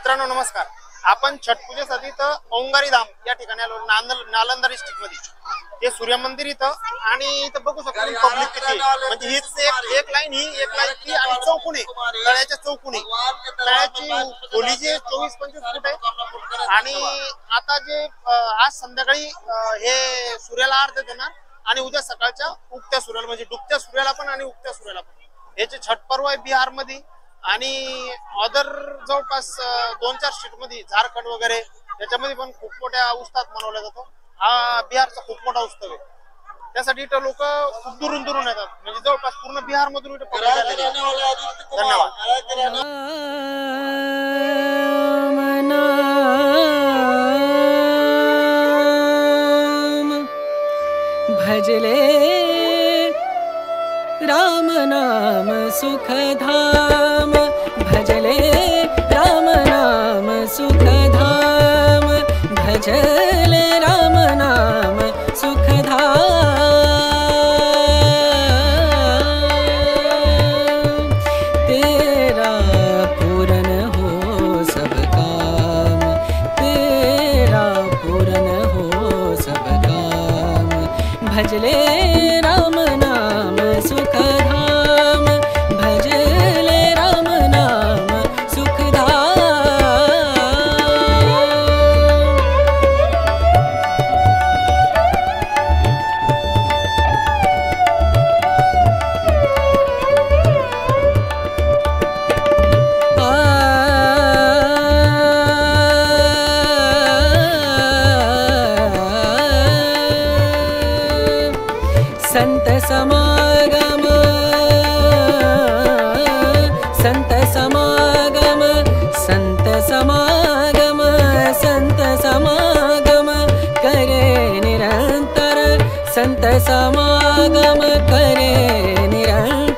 मित्रांनो नमस्कार। आपण छठ पूजेसाठी तर ओंगारी धाम या ठिकाणी आलो, नालंदा डिस्ट्रिक्ट मध्ये। हे सूर्य मंदिर इथं आणि इथं बघू शकता पब्लिक किती, म्हणजे हीच एक लाईन ती आणि चौकुने तळ्याच्या चौकुने तळ्याची खोली जे 24-25 फूट आहे। आणि आता जे आज संध्याकाळी हे सूर्याला अर्घ्य देणार आणि उद्या सकाळच्या उगत्या सूर्याला, म्हणजे डुबत्या सूर्याला पण आणि उगत्या सूर्याला पण। हे जे छठ पर्व आहे बिहार मध्ये आणि अदर जवळपास 2-4 स्टेट मध्ये, झारखंड वगैरे याच्यामध्ये पण खूप मोठ्या उत्साहात मनवला जातो। हा बिहारचा खूप मोठा उत्सव आहे, त्यासाठी इथं लोक खूप दुरून येतात, म्हणजे जवळपास पूर्ण बिहार मधून इथं पब्लिक आलेली आहे। धन्यवाद। भजले राम नाम सुखधाम, भजले राम नाम सुखधाम, भजले राम नाम सुखधाम। तेरा पूरन हो सब काम, तेरा पूरन हो सब काम, भजले राम नाम सुखधाम, भजले राम नाम सुखधाम। संत समागम, संत समागम, संत समागम, संत समागम करे निरंतर, संत समागम करे निरंतर।